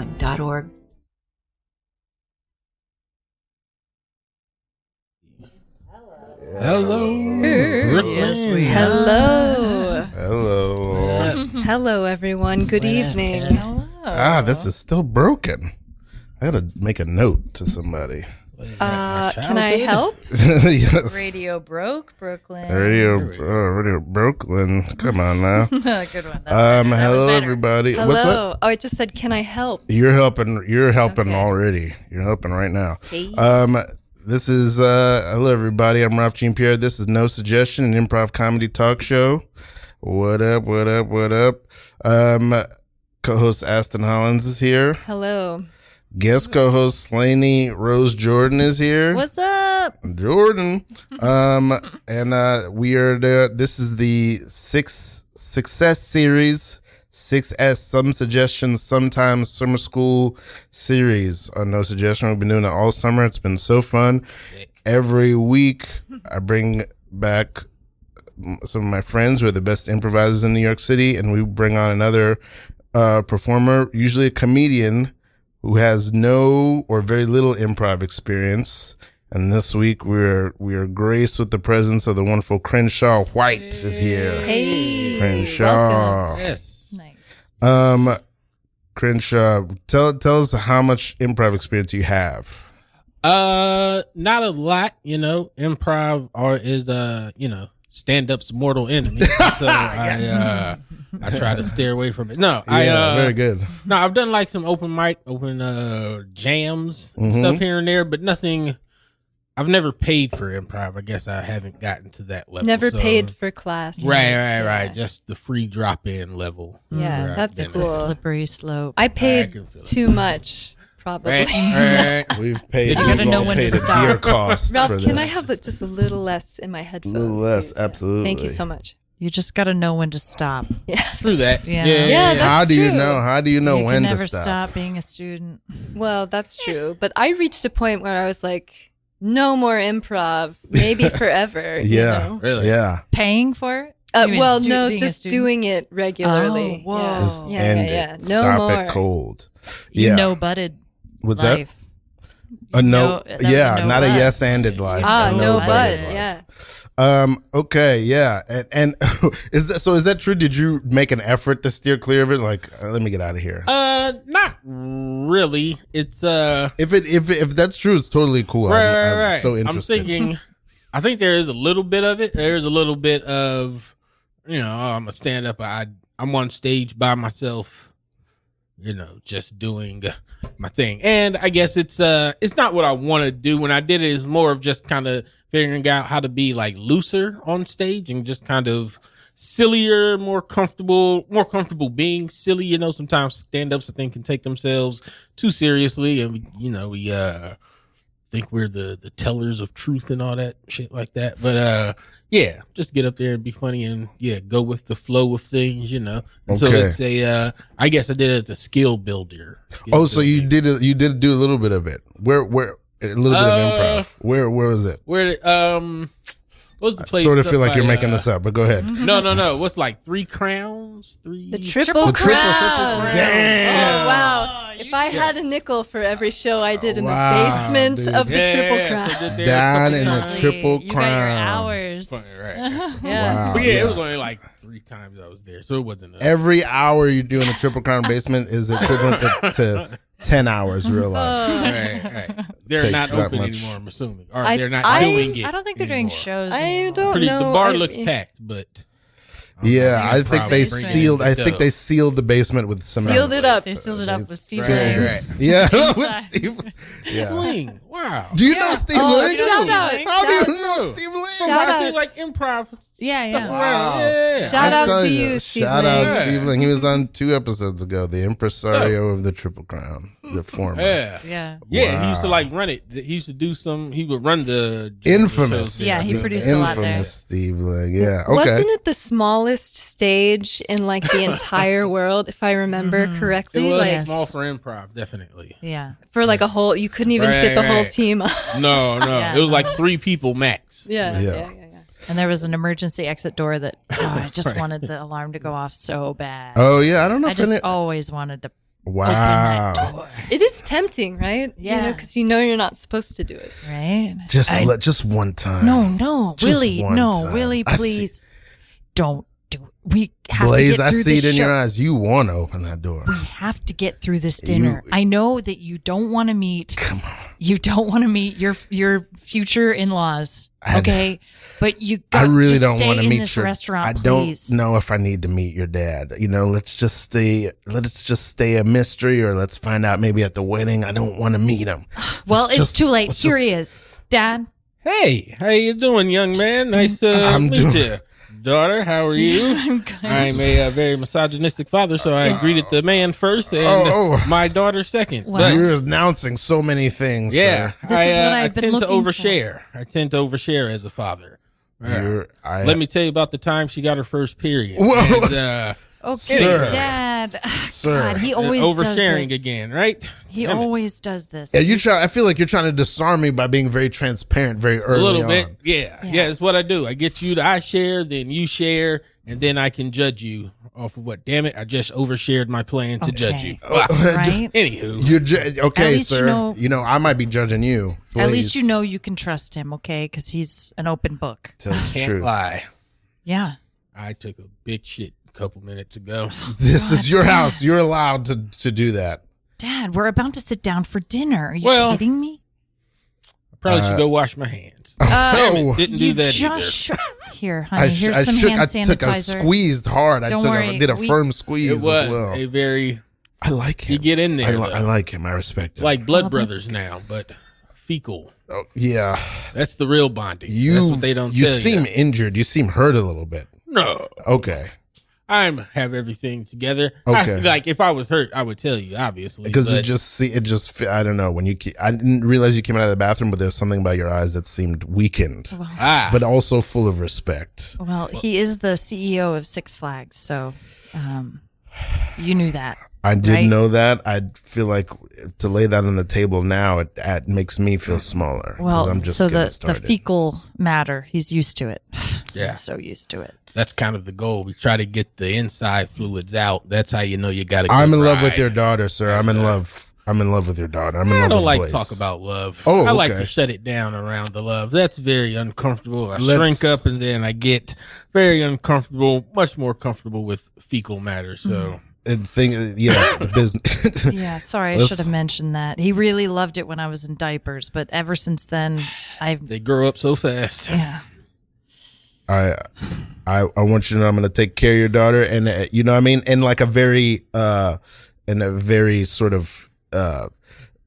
www.improv-brooklyn.org. Hello, Brooklyn. Yes, Hello. Hello, everyone. Good evening. This is still broken. I gotta make a note to somebody. Can I help? Yes. Radio broke, Brooklyn. Radio Brooklyn. Come on now. Good one. Hello everybody. Hello. What's up? Oh, I just said, can I help? You're helping Okay. already. You're helping right now. Hey. This is hello everybody. I'm Ralph Jean Pierre. This is No Suggestion, an improv comedy talk show. What up? Co-host Aston Hollins is here. Hello. Guest co-host Slaney Rose Jordan is here. What's up? Jordan. And we are this is the success series, 6S, some suggestions, sometimes summer school series on No Suggestion. We've been doing it all summer. It's been so fun. Every week I bring back some of my friends who are the best improvisers in New York City, and we bring on another performer, usually a comedian who has no or very little improv experience. And this week we are graced with the presence of the wonderful Crenshaw White is here. Hey. Crenshaw. Welcome. Yes. Nice. Crenshaw, tell us how much improv experience you have. Not a lot, improv is stand-up's mortal enemy. So I try to steer away from it. No, very good. No, I've done like some open jams and stuff here and there, but nothing. I've never paid for improv. I guess I haven't gotten to that level. Never paid for class. Right. Just the free drop-in level. Yeah, that's It's cool. a slippery slope. I I paid can feel it. too much, probably. Right. We've paid. You gotta we've know all when paid to a stop. dear cost Ralph, for this. can I have just a little less in my headphones? A little less, please? Yeah. absolutely. Thank you so much. You just got to know when to stop. Yeah. Through that. Yeah. Yeah, that's How do you true. know? How do you know you when can to never stop? being a student. Well, that's true. But I reached a point where I was like, no more improv, maybe forever. Yeah. You know? Really? Yeah. Paying for it? You mean Well, being no, a just student? doing it regularly. Oh, whoa. Yeah. Just Yeah, end yeah. it. No Stop more. it cold. You Yeah. no-butted What's life. that? No, that was a Yeah, no not a but. yes-ended life. Ah, a no, butted but life. yeah. Okay, yeah, and is that true? Did you make an effort to steer clear of it? Like, let me get out of here. Not really. It's If that's true, it's totally cool. I'm so interested. I'm thinking, I think there is a little bit of it. There's a little bit of, I'm a stand up. I'm on stage by myself, just doing my thing. And I guess it's not what I want to do. When I did it, it's more of just kind of figuring out how to be like looser on stage and just kind of sillier, more comfortable being silly. Sometimes stand-ups I think can take themselves too seriously, and we think we're the tellers of truth and all that shit like that. But yeah, just get up there and be funny and go with the flow of things, And so Okay. it's I guess I did it as a skill builder. So you did do a little bit of it. Where a little bit of improv. Where was it? Where what was the place? I sort of feel up like you're by, making this up, but go ahead. No. What's like 3 crowns? The triple The triple crown. crown. Damn. Oh, wow. Oh, If I had a nickel for every show I did in the Wow, basement dude. of the Triple So Crown. did there a Down couple in the times. Triple You got your Crown. hours. Funny, right. Yeah. Wow. But yeah, it was only like 3 times I was there, so it wasn't. Every hour you do in the Triple Crown basement is equivalent to 10 hours real life. Right. They're Takes not that open much. anymore, I'm assuming, or I- they're not I- doing it. I don't think they're doing anymore. shows. I anymore. don't know. The bar looked packed, but Yeah, I think they Probably sealed. I bring think it they sealed the basement with cement. Sealed it up. They sealed it up with Steve. Filled Right, it. right. Yeah, with Inside. Steve. Yeah. Wing. Wow. Do you know Steve Oh, Lang? shout out. How do Shout- you know Steve Lang? From Shout I out. think like improv. Yeah. Wow. Yeah. Shout I'm out telling to you, Steve Shout Lang. out Steve Lang. He was on 2 episodes ago. The impresario of the Triple Crown, the former. Yeah. Yeah. Yeah, he used to Wow. like run it. He used to do some. He would run the Infamous. shows. Yeah, he The produced a lot there. Infamous Steve Lang. Yeah. Okay. Wasn't it the smallest stage in like the entire world, if I remember It correctly? was Like Yes. small for improv, definitely. Yeah. for like a whole, you couldn't even Right, fit the whole right. team. No, Yeah. it was like 3 people max. yeah. Yeah. And there was an emergency exit door that I just wanted the alarm to go off so bad. Oh yeah. I don't know I if just any, always wanted to Wow. It is tempting, right? Yeah. Because you're not supposed to do it. Right? Just one time. No, Just Willie, one no, time. Willie, I please. Don't do it. We have Blaze, to get I through see this it in show. your eyes. You want to open that door. We have to get through this dinner. I know that you don't want to meet. Come on. You don't want to meet your future in-laws. Okay, but you got. I really just don't stay want to in meet this your restaurant. I Please. don't know if I need to meet your dad. Let's just stay a mystery, or let's find out maybe at the wedding. I don't want to meet him. Well, it's too late. Here he is, Dad. Hey, how you doing, young man? Nice to meet you. Daughter, how are you? I'm good. I'm a very misogynistic father, so I greeted the man first and my daughter second. Wow. But You're announcing so many things. yeah, sir. This is what I I've been tend to looking for. overshare. I tend to overshare as a father. Let Let me tell you about the time she got her first period. Whoa. And, Okay, Sir. Dad. Sir. God, he always oversharing does this. again, right? He Damn it. always does this. Yeah, I feel like you're trying to disarm me by being very transparent very A early little on. bit. Yeah, it's what I do. I get you to I share, then you share, and then I can judge you off of what. Damn it, I just overshared my plan to judge you. Right? Anywho, You're okay, least sir. you know- I might be judging you. At least Please you know you can trust him, okay? Because he's an open book. tell the can't truth. lie. Yeah. I took a big shit a couple minutes ago. This is your Dad. house. You're allowed to do that. Dad, we're about to sit down for dinner. Are you Well- kidding me? I probably should go wash my hands. Oh, Damn it, didn't do You that just either. Here, honey, here's I some shook. hand I sanitizer. took a squeezed hard. Don't I worry, did a we- firm squeeze It was as well. a very I like him. you get in there. I though. like him. I respect him. like blood Oh, that's brothers now, but fecal. Oh, yeah. That's the real bonding. You. That's what they don't You tell seem you. injured. You seem hurt a little bit. No, Okay. I have everything together. Okay. Like if I was hurt, I would tell you, obviously. Because but- I don't know, I didn't realize you came out of the bathroom, but there was something about your eyes that seemed weakened, but also full of respect. Well, he is the CEO of Six Flags, so you knew that. I didn't right? know that. I feel like to lay that on the table now, it makes me feel smaller. 'cause Well, I'm just so getting the started. fecal matter, he's used to it. Yeah. He's so used to it. That's kind of the goal. We try to get the inside fluids out. That's how you know you got to. I'm in love with your daughter, sir. I'm in love. I'm in love with your daughter. I'm in love I don't with like Blaze. talk about love. Oh, I like okay. to shut it down around the love. That's very uncomfortable. I Let's- shrink up and then I get very uncomfortable, much more comfortable with fecal matter. So the business. Yeah, sorry, I Let's- should have mentioned that. He really loved it when I was in diapers, but ever since then, they grow up so fast. yeah. I want you to know I'm going to take care of your daughter, and you know what I mean, in like a very sort of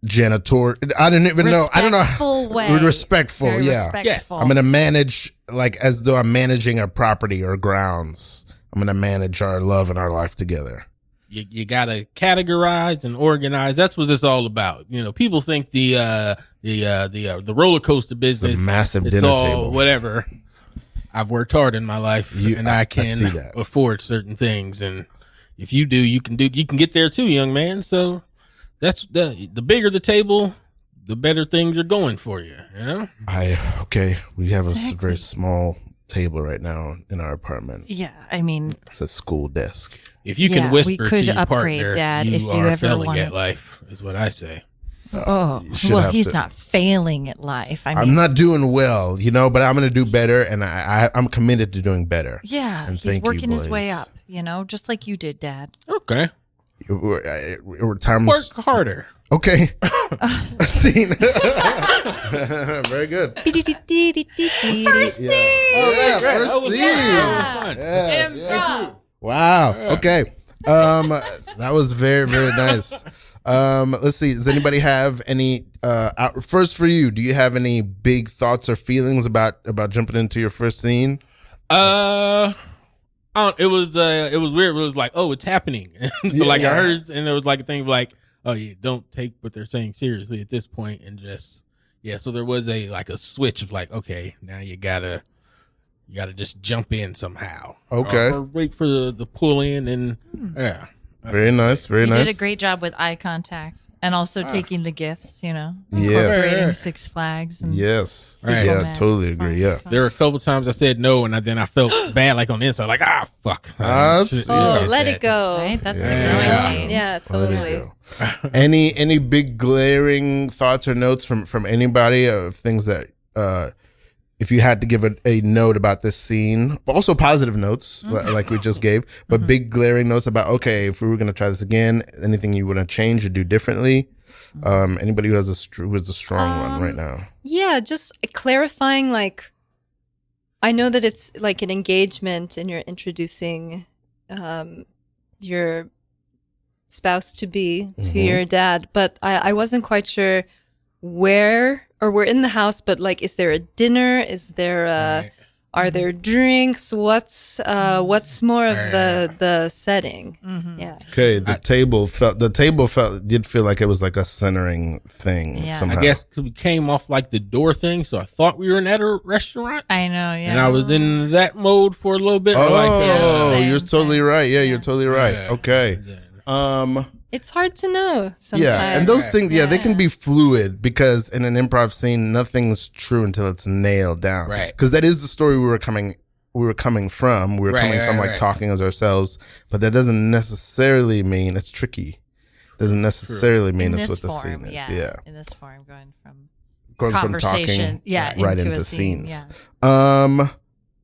janitor. I don't even know. I don't know. Respectful way. Respectful, Very yeah. respectful. Yes. I'm going to manage like as though I'm managing a property or grounds. I'm going to manage our love and our life together. You got to categorize and organize. That's what it's all about. You know, people think the roller coaster business, It's a massive it's dinner all table. whatever. I've worked hard in my life, and I I see can that. afford certain things. And if you do, you can get there too, young man. So that's the bigger the table, the better things are going for you. You know. We have a Exactly. very small table right now in our apartment. Yeah, I mean, It's a school desk. If you Yeah, can we whisper could to your upgrade, partner, Dad, if you you are ever failing wanted- at life, is what I say. You should well, have he's to- not failing at life. I mean, I'm not doing well, but I'm going to do better, and I'm committed to doing better. yeah, And he's thank you, working his way Blaze. up, just like you did, Dad. Okay, We're times. work harder. Okay. Scene. Very good. First scene! Yeah, great. first That was scene. fun. That was fun. Yes, Improv. yes. Wow. Okay. That was very, very nice. Let's see. Does anybody have any? First, for you, do you have any big thoughts or feelings about jumping into your first scene? It was weird. It was like, oh, it's happening. So like I Yeah. heard, and there was like a thing of like, oh yeah, don't take what they're saying seriously at this point, and just So there was a switch of like, okay, now you gotta just jump in somehow. Okay. Or wait for the pull in, and yeah. Very nice. Very You nice. did a great job with eye contact And also taking the gifts, Yes. incorporating Six Flags. And Yes. Right. Yeah, Man. totally agree. Yeah. There were a couple times I said no, and then I felt bad, like on the inside, like fuck. That's- Oh, let it go. Right? That's Yeah. the Yeah. brilliant Yeah, Let it totally. go. Any big glaring thoughts or notes from anybody of things that if you had to give a note about this scene, also positive notes like we just gave, but big glaring notes about, okay, if we were going to try this again, anything you want to change or do differently? Anybody who has a strong one right now? Yeah, just clarifying, like, I know that it's like an engagement and you're introducing your spouse to be to your dad, but I wasn't quite sure where, or we're in the house, but like, is there a dinner? Is there are there drinks? What's more of the setting? Yeah. Okay, the table did feel like it was like a centering thing Yeah. somehow. I guess we came off like the door thing, so I thought we were in at a restaurant, I know, yeah. and I was in that mode for a little bit. Oh, Same, you're totally same. right. Yeah, you're totally right. Yeah. Okay. Yeah. It's hard to know sometimes. Yeah, and those things, they can be fluid because in an improv scene, nothing's true until it's nailed down. Right. Because that is the story we were coming from. We were coming from like talking as ourselves, but that doesn't necessarily mean it's tricky. Doesn't necessarily mean in it's this what the form, scene is. yeah. In this form, going from Going from conversation, talking right into a scene, scenes. Yeah.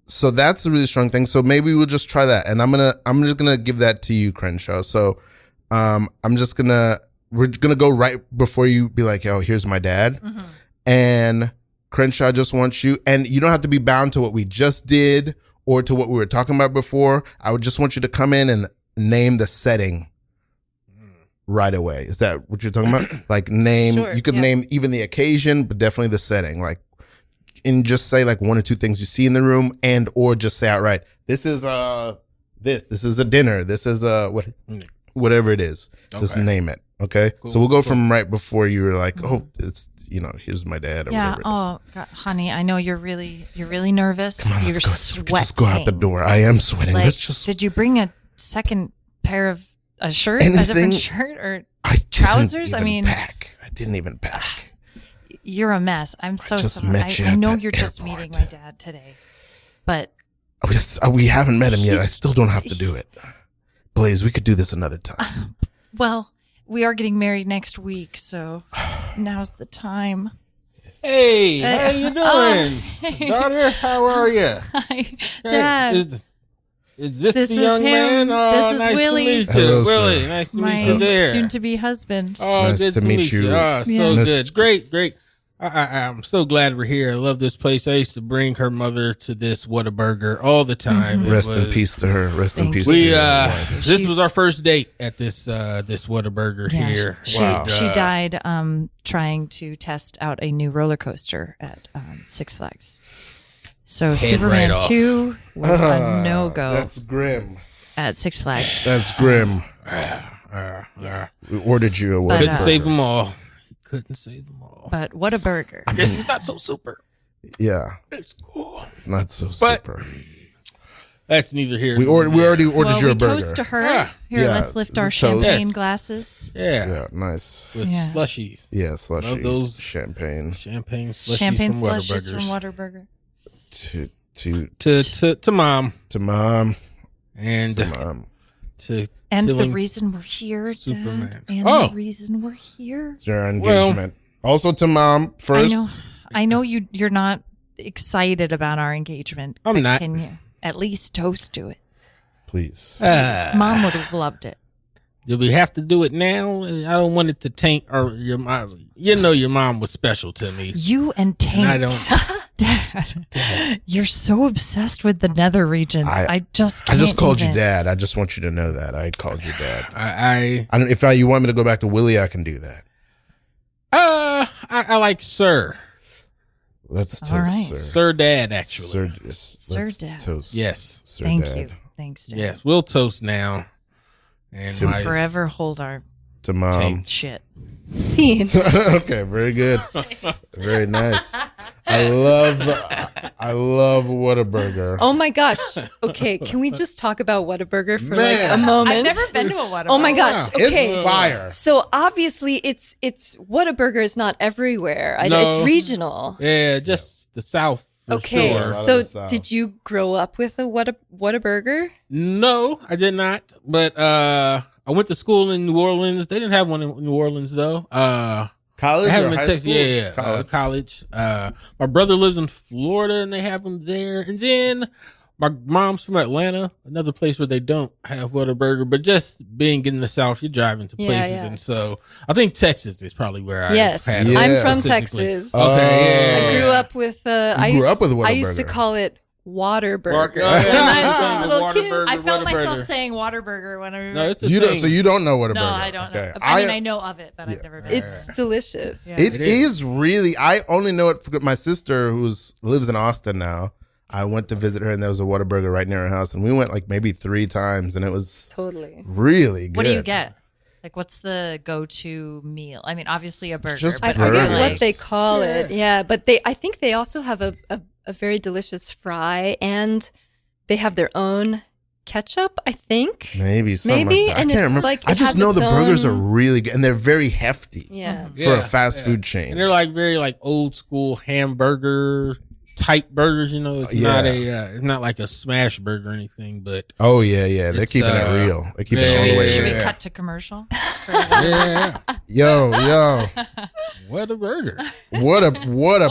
So that's a really strong thing. So maybe we'll just try that, and I'm just gonna give that to you, Crenshaw. So. We're gonna go right before you be like, oh, here's my dad. And Crenshaw just wants you, and you don't have to be bound to what we just did or to what we were talking about before. I would just want you to come in and name the setting right away. Is that what you're talking about? Like Sure, you could yeah. name even the occasion, but definitely the setting. Like, and just say like one or two things you see in the room, and or just say outright, this is this is a dinner. This is whatever it is, just Okay. name it. Okay. Cool, So we'll go cool. from right before you were like, oh, it's, here's my dad or Yeah. whatever it is. Oh, God, honey, I know you're really nervous. Come on, You're let's sweating. just go out the door. I am sweating. Like, Let's just. did you bring a second pair of a shirt, a Anything- different shirt, or I didn't trousers? I even mean- pack. I didn't even pack. you're a mess. I'm so just sorry. met you I at know the you're just airport. meeting my dad today, but We haven't met him yet. I He's- still don't have to do it. Blaze, we could do this another time. well, we are getting married next week, so now's the time. Hey, how you doing, hey. daughter? How are you? Hi, Dad. Is this This the is young him. man? Oh, This is nice Willie. to meet you, Hello, Willie. sir. Nice to meet My you there. soon-to-be husband. Oh, Nice good to meet you. Oh, so Yeah. good. Great. I'm so glad we're here. I love this place. I used to bring her mother to this Whataburger all the time. It Rest in was- peace to her. Rest in Thank peace. you. We to her. this was our first date at this Whataburger Yeah, here. She And, died trying to test out a new roller coaster at Six Flags. So Head Superman right off. 2 was a no-go That's grim. at Six Flags. That's grim. We ordered you a But, couldn't Whataburger. save them all. Couldn't save them all. But what a burger. This is not so super. Yeah, It's cool. it's not so But- super. That's neither here. We nor already there. ordered Well, you we a burger. toast to her. Yeah. Here, Yeah, let's lift it's a our toast. champagne Yes. glasses. Yeah. Nice. With Yeah. slushies. Yeah, slushy. Love those champagne champagne slushies Champagne from slushies from Whataburgers. Whataburger. To mom to mom. and To mom. to And the killing reason we're here, Superman. Dad. And Oh. the reason we're here. It's your Well- engagement. Also to mom first. I know you're not excited about our engagement. I'm but not. Can you at least toast to it? Please. Mom would have loved it. Do we have to do it now? I don't want it to taint your mom. You know your mom was special to me. You and Taints. I don't- Dad, you're so obsessed with the nether regions. I just I just can't called you even. dad. I just want you to know that. I called you dad. I If you want me to go back to Willie, I can do that. I like Sir. Let's toast, All right. sir. Sir Dad, actually. Sir, Sir let's Dad. toast. Yes. Sir Thank Dad. you. Thanks, Dad. Yes, we'll toast now. And To my Forever hold our To mom. Taints. shit. Scene. Okay, very good. Very nice. I love Whataburger. Oh my gosh. Okay, can we just talk about Whataburger for like a moment? I've never been to a Whataburger. Oh my gosh. Okay. It's fire. So obviously it's Whataburger is not everywhere. It's regional. Yeah, just the South. For Okay, sure. so did you grow up with a Whataburger? No, I did not. But I went to school in New Orleans. They didn't have one in New Orleans though. College I have or them in high Texas. school? Yeah. College. My brother lives in Florida and they have them there. And then my mom's from Atlanta, another place where they don't have Whataburger. But just being in the South, you're driving to places. Yeah. And so I think Texas is probably where I Yes, had Yeah. I'm from specifically. Texas. Okay, I yeah. grew up with I grew up with I used to Whataburger. call it Waterburger. When I was a little kid, Whataburger, I felt myself Whataburger. saying Whataburger when I was. No, it's a You thing. don't, so you don't know Whataburger? No, I don't know. Okay. I mean, I know of it, but I've never been. It's delicious. Yeah. It is really. I only know it for my sister who lives in Austin now. I went to visit her and there was a Whataburger right near her house, and we went like maybe 3 times, and it was Totally. really good. What do you get? Like, what's the go-to meal? I mean, obviously a burger. Just I but are you forget burgers. what like- they call it. Yeah, but I think they also have a very delicious fry, and they have their own ketchup, I think. Maybe something Maybe, like that. I and can't it's remember. like I it just has know its the burgers are own- really good, and they're very hefty Yeah. for a fast food chain. And they're like very like old school hamburger type burgers, you know. It's not it's not like a smash burger or anything, but Oh yeah. They're It's, keeping it real. They're keeping it all the way Should real. we cut to commercial? yeah, Yo, what a burger. what a burger. What a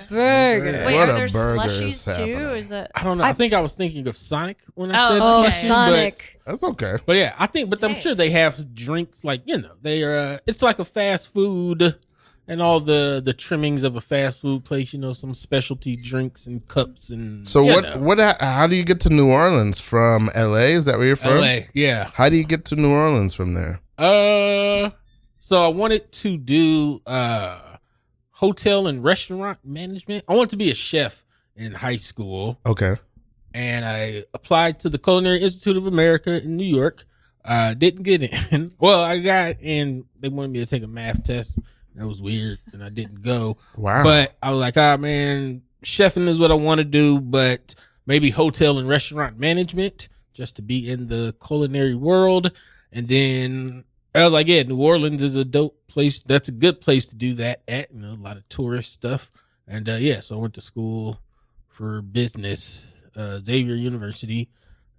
burger. Wait, What are a there burger slushies is too? happening. Is that? I don't know. I think I was thinking of Sonic when I Oh, said Oh, okay. sushi, Sonic. That's okay. But yeah, I think, but I'm Okay. sure they have drinks like, you know, they are, it's like a fast food and all the trimmings of a fast food place, you know, some specialty drinks and cups and. So you what? know. How do you get to New Orleans from LA? Is that where you're from? LA, yeah. How do you get to New Orleans from there? So I wanted to do hotel and restaurant management. I wanted to be a chef in high school, Okay. and I applied to the Culinary Institute of America in New York. Didn't get in. Well, I got in. They wanted me to take a math test. That was weird, and I didn't go. Wow. But I was like, man, chefing is what I want to do, but maybe hotel and restaurant management just to be in the culinary world. And then I was like, yeah, New Orleans is a dope place. That's a good place to do that at, you know, a lot of tourist stuff. And so I went to school for business, Xavier University.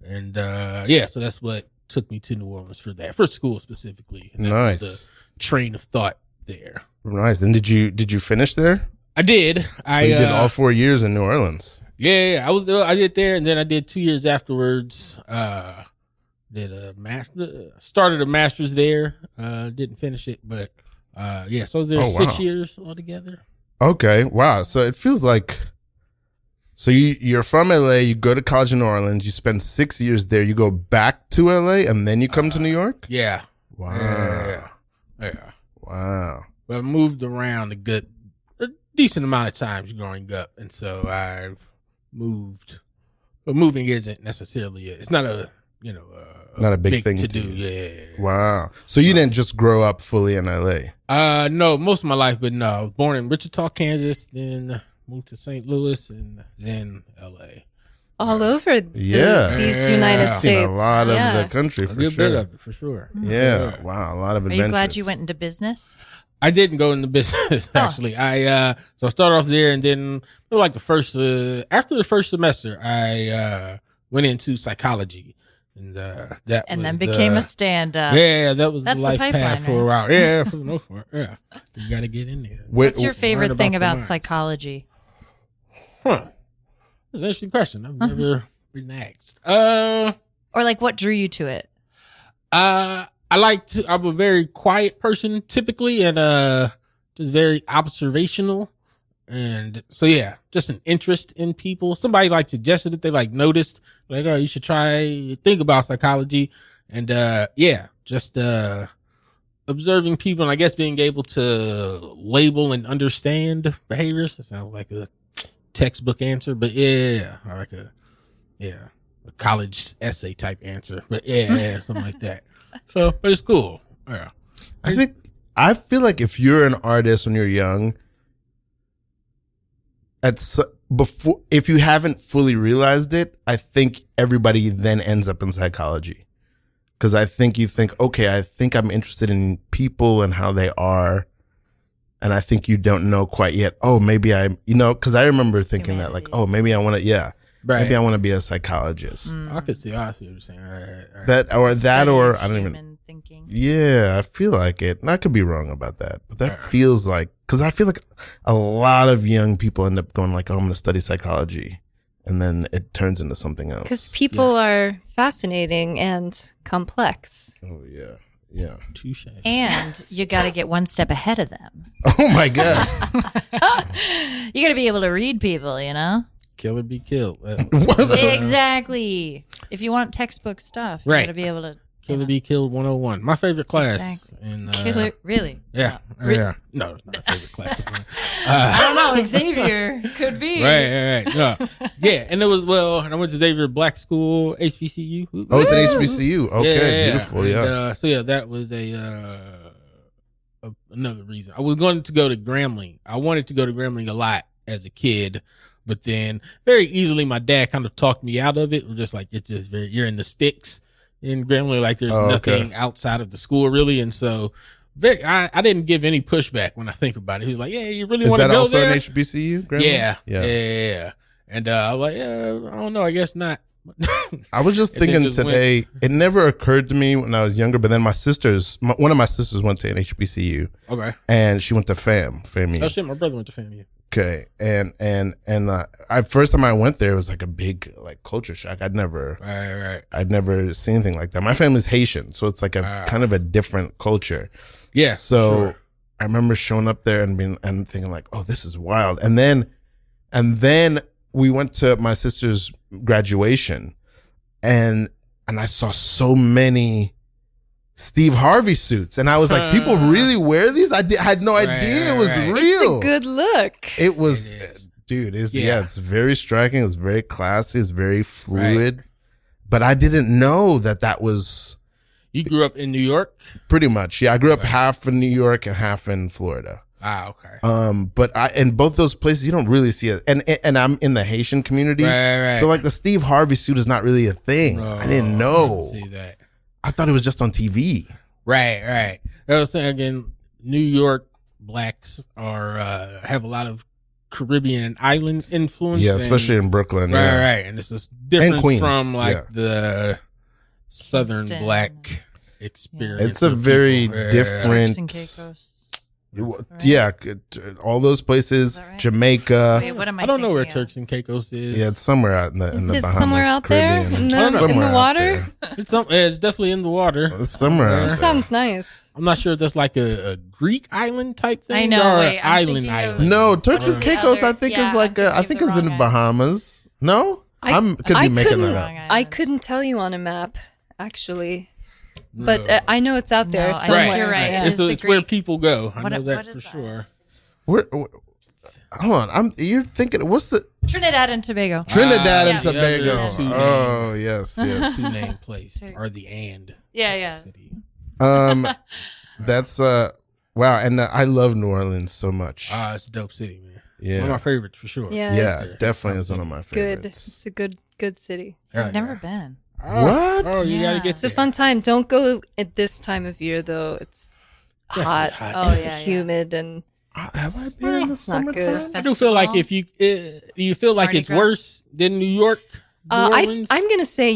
And so that's what took me to New Orleans for that, for school specifically. And that was Nice. the train of thought there. Nice. And did you finish there? I did. So you did all 4 years in New Orleans. Yeah, I did there, and then I did 2 years afterwards. Did a master, started a master's there. Didn't finish it, but so I was there 6 years altogether. Okay. Wow. So it feels like. So you're from LA. You go to college in New Orleans. You spend 6 years there. You go back to LA, and then you come to New York. Yeah. Wow. Yeah. Wow. But I moved around a decent amount of times growing up, and so I've moved. But moving isn't necessarily it's not a Not a big thing to to do. you. Yeah. Wow. So you didn't just grow up fully in LA. No, most of my life, but no. I was born in Wichita, Kansas, then moved to St. Louis, and then LA. All over these United I've seen States. a lot of Yeah. the country A for good sure. bit of it, for sure. Yeah. Wow. A lot of Are adventures. you glad you went into business? I didn't go into business actually. I started off there, and then like the first after the first semester, I went into psychology, and that And was then became a stand-up. Yeah, that was That's the the life pipeline, path for a while. Yeah, for the most part. Yeah, so you got to get in there. What's your Learn favorite thing about the about mind. psychology? That's an interesting question. I've never been asked. Or like what drew you to it? I'm a very quiet person typically, and just very observational. And so, yeah, just an interest in people. Somebody like suggested it. They like noticed, like, oh, you should think about psychology. And, just, observing people, and I guess being able to label and understand behaviors. That sounds like a textbook answer, but yeah, or like a college essay type answer, but yeah, something like that. So, but it's cool. Yeah. I feel like if you're an artist when you're young, before, if you haven't fully realized it, I think everybody then ends up in psychology. Because I think you think, okay, I think I'm interested in people and how they are. And I think you don't know quite yet. Oh, maybe because I remember thinking that, like, oh, maybe I want to, maybe I want to be a psychologist. I could see. I see what you're saying. All right. That or I don't even. Thinking. Yeah, I feel like it. And I could be wrong about that, but that feels like, because I feel like a lot of young people end up going like, oh, I'm going to study psychology. And then it turns into something else. Because people are fascinating and complex. Oh, yeah. Yeah. Touche. And you got to get one step ahead of them. Oh, my God. You got to be able to read people, you know? Kill or be killed. Exactly. If you want textbook stuff, you got to be able to. Kill or be killed 101. My favorite class. Exactly. Killer, really? Yeah. Yeah. No, it's not my favorite class. I don't know. Xavier could be. Right. No. Yeah. And it was, and I went to Xavier Black School, HBCU. Oh, it's an HBCU. Okay. Yeah. Beautiful. Yeah. So that was another reason. I was going to go to Grambling. I wanted to go to Grambling a lot as a kid, but then very easily my dad kind of talked me out of it. It was just like, you're in the sticks in Grambling. Like there's nothing outside of the school really. And so I didn't give any pushback when I think about it. He was like, yeah, you really want to go there? Is that also an HBCU? Grambling? Yeah. And I was like, I don't know. I guess not. I was just thinking today, it never occurred to me when I was younger, but then one of my sisters went to an HBCU. Okay. And she went to FAMU. Oh shit, my brother went to FAMU. Okay. And first time I went there, it was like a big like culture shock. I'd never seen anything like that. My family's Haitian, so it's like a kind of a different culture. Yeah. So I remember showing up there and thinking like, oh, this is wild. And then we went to my sister's graduation, and I saw so many Steve Harvey suits, and I was like, people really wear these? I had no idea it was real. It's a good look. It was, dude. It's very striking. It's very classy. It's very fluid. But I didn't know that was. You grew up in New York? Pretty much, yeah. I grew up half in New York and half in Florida. Okay. But in both those places, you don't really see it. And I'm in the Haitian community. Right. So like the Steve Harvey suit is not really a thing. I didn't know. I didn't see that. I thought it was just on TV. Right. I was saying again, New York blacks have a lot of Caribbean and island influence. Yeah, especially in Brooklyn. Right. And it's just different from the Southern Houston. Black experience. It's a very different. Yeah, all those places, right? Jamaica. Wait, what am I don't know where Turks and Caicos is. Yeah, it's somewhere out in the Bahamas, somewhere out Caribbean. there in the water. It's definitely in the water. It's somewhere out there. It sounds nice. I'm not sure if that's like a Greek island type thing. I know. Or wait, island. No, Turks and Caicos. I think is like I think is in the Bahamas. No, I could be making that up. I couldn't tell you on a map actually. But I know it's out there somewhere. You're right. Yeah. It's where people go. I know that for sure. Hold on. You're thinking, what's the... Trinidad and Tobago. Trinidad and Tobago. Oh, yes. Two name place. Or the and. Yeah. City. That's, wow. And I love New Orleans so much. It's a dope city, man. Yeah. One of my favorites for sure. Yeah, definitely is one of my favorites. It's a good city. I've never been. What? Oh, you gotta get It's a fun time. Don't go at this time of year though. It's hot. Oh yeah, humid and. Have I been in the summertime? I do feel like you feel like it's worse than New York. New Orleans? I'm gonna say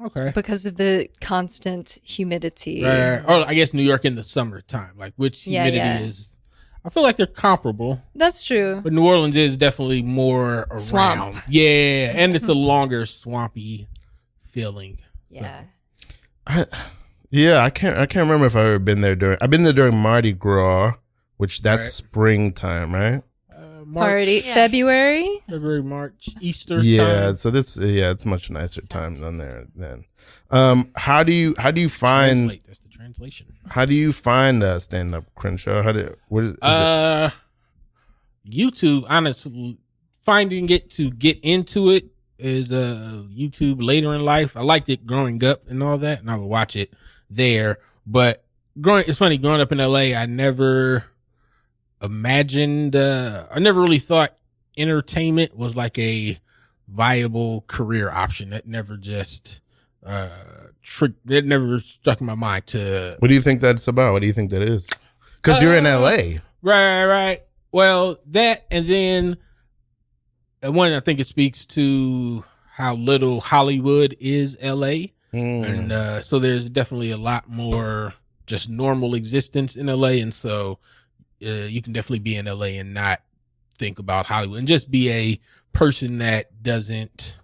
okay, because of the constant humidity. Right. Or I guess New York in the summertime, like which humidity is. I feel like they're comparable. That's true. But New Orleans is definitely more around. Swamp. Yeah, and it's a longer swampy feeling. Yeah. So. I can't remember if I've ever been there I've been there during Mardi Gras, which that's springtime, right? March, February, March, Easter. Yeah, time. so it's much nicer time than there then. How do you find? That's the translation. How do you find stand up, Crenshaw? What is it? YouTube. Honestly, finding it to get into it is YouTube later in life. I liked it growing up and all that, and I would watch it there. But it's funny growing up in LA. I never imagined. I never really thought entertainment was like a viable career option. That never just it never struck in my mind to. What do you think that's about? What do you think that is? Because you're in LA. Right. Well, that, and then one, I think it speaks to how little Hollywood is LA. And so there's definitely a lot more just normal existence in LA. And so you can definitely be in LA and not think about Hollywood and just be a person that doesn't,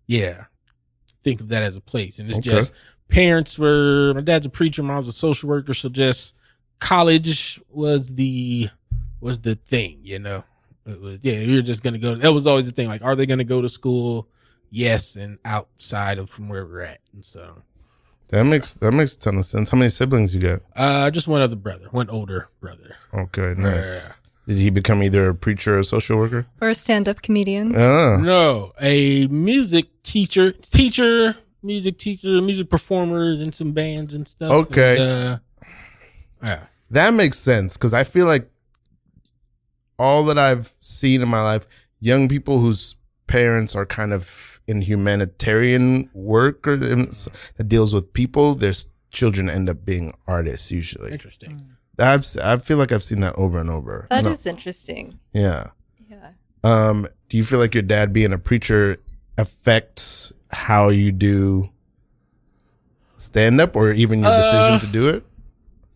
think of that as a place. And it's just my dad's a preacher, mom's a social worker. So just college was the thing, you know. It was, you're just going to go. That was always the thing. Like, are they going to go to school? Yes. And outside of from where we're at. And so that makes a ton of sense. How many siblings you got? Just one other brother, one older brother. Okay. Nice. Did he become either a preacher or a social worker? Or a stand-up comedian? No, a music teacher, music performers in some bands and stuff. Okay. And, that makes sense, because I feel like all that I've seen in my life, young people whose parents are kind of in humanitarian work or that deals with people, their children end up being artists usually. Interesting. I feel like I've seen that over and over. That is interesting. Yeah. Do you feel like your dad being a preacher affects how you do stand up or even your decision to do it?